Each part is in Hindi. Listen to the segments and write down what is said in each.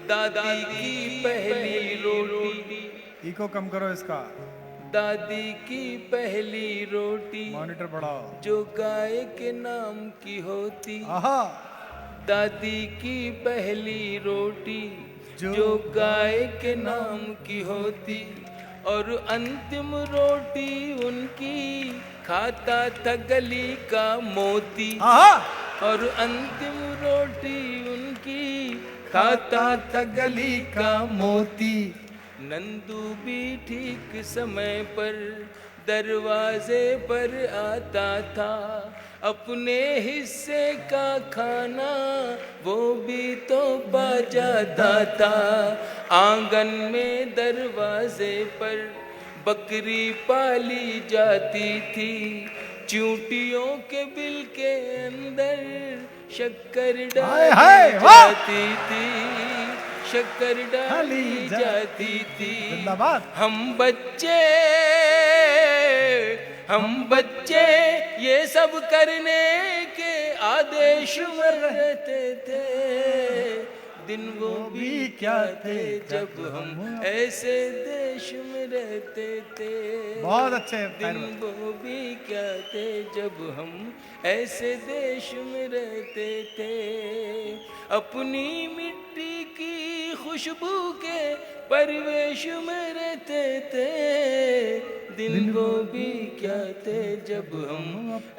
दादी की पहली रोटी, इको कम करो इसका, दादी की पहली रोटी मॉनिटर बढ़ाओ, जो गाय के नाम की होती। आहा, दादी की पहली रोटी जो जो गाय के नाम की होती, और अंतिम रोटी उनकी खाता था गली का मोती। आहा, और अंतिम रोटी उनकी खाता था गली का मोती। नंदू भी ठीक समय पर दरवाजे पर आता था, अपने हिस्से का खाना वो भी तो पा जाता था। आंगन में दरवाजे पर बकरी पाली जाती थी, चूंटियों के बिल के अंदर शक्कर डाली जाती थी, शक्कर डाली जाती थी। हम बच्चे ये सब करने के आदेश में रहते थे। दिन वो भी क्या थे जब हम ऐसे देश में रहते थे। बहुत अच्छे। दिन वो भी क्या थे जब हम ऐसे देश में रहते थे। अपनी मिट्टी की खुशबू के परिवेश में रहते थे। दिन वो भी क्या थे जब हम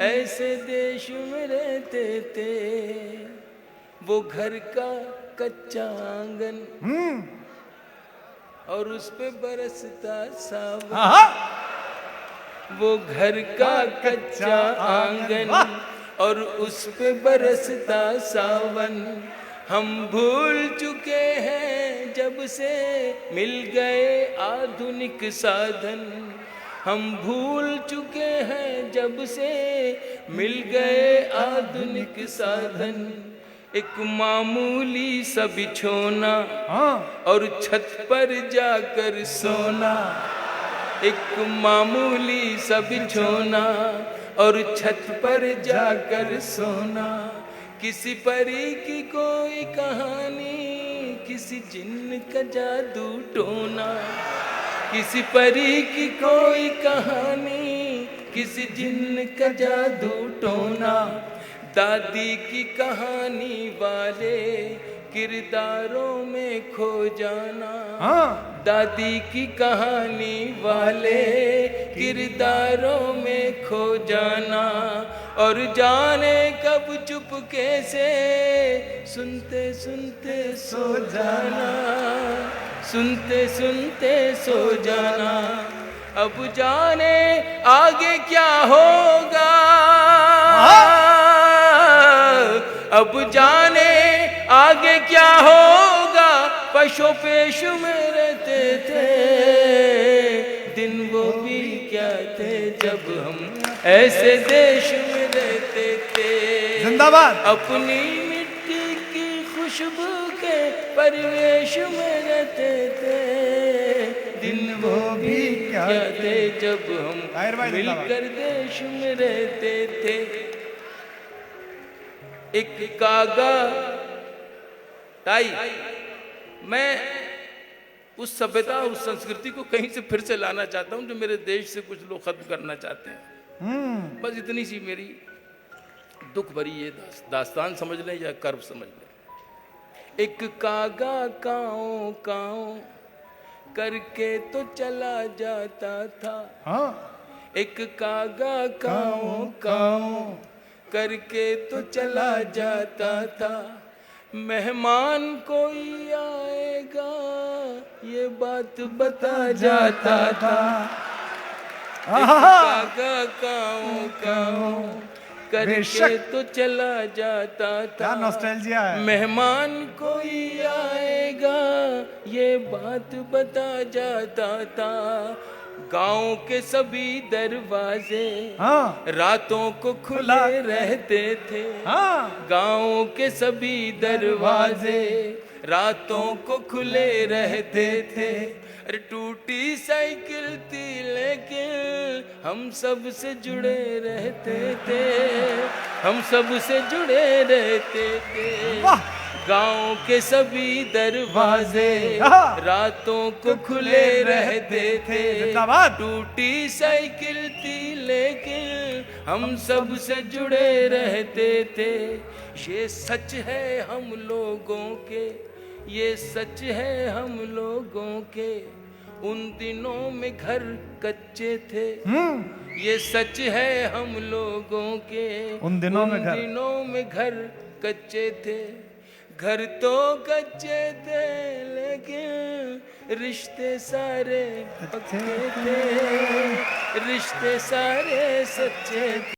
ऐसे देश में रहते थे। वो घर का कच्चा आंगन और उस पे बरसता सावन। वो घर का कच्चा आंगन और उस पे बरसता सावन। हम भूल चुके हैं जब से मिल गए आधुनिक साधन। हम भूल चुके हैं जब से मिल गए आधुनिक साधन। एक मामूली सा बिछोना और छत पर जाकर सोना। एक मामूली सा बिछोना और छत पर जाकर सोना। किसी परी की कोई कहानी, किसी जिन्न का जादू टोना। किसी परी की कोई कहानी, किसी जिन्न का जादू टोना। दादी की कहानी वाले किरदारों में खो जाना। दादी की कहानी वाले किरदारों में खो जाना। और जाने कब चुपके से सुनते सुनते सो जाना। सुनते सुनते सो जाना। अब जाने आगे क्या होगा। अब जाने आगे क्या होगा। पशु पेश में रहते थे। दिन वो भी क्या थे जब हम ऐसे देश में रहते थे। जिंदाबाद। अपनी मिट्टी की खुशबू के परिवेश में रहते थे। दिन वो भी क्या थे जब हम मिलकर देश में रहते थे। एक कागा ताई, मैं उस सभ्यता उस संस्कृति को कहीं से फिर से लाना चाहता हूं जो मेरे देश से कुछ लोग खत्म करना चाहते हैं। बस इतनी सी मेरी दुख भरी ये दास्तान समझ लें या कर्व समझ लें। एक कागा काओ काओ करके तो चला जाता था। एक कागा काओ काओ करके तो चला जाता था। मेहमान कोई आएगा ये बात बता जाता था। कागा काओ काओ करके तो चला जाता था। नॉस्टैल्जिया है। मेहमान कोई आएगा ये बात बता जाता था। गांव के सभी दरवाजे रातों को खुले रहते थे। गांव के सभी दरवाजे रातों को खुले रहते थे। अरे टूटी साइकिल थी लेकिन हम सब से जुड़े रहते थे। हम सब से जुड़े रहते थे। गांव के सभी दरवाजे रातों को खुले रहते थे। जिंदाबाद। टूटी साइकिल थी लेकिन हम सब से जुड़े रहते थे। ये सच है हम लोगों के, ये सच है हम लोगों के। उन दिनों में घर कच्चे थे, ये सच है हम लोगों के। उन दिनों में घर कच्चे थे। घर तो कच्चे थे लेकिन रिश्ते सारे पक्के थे, रिश्ते सारे सच्चे थे।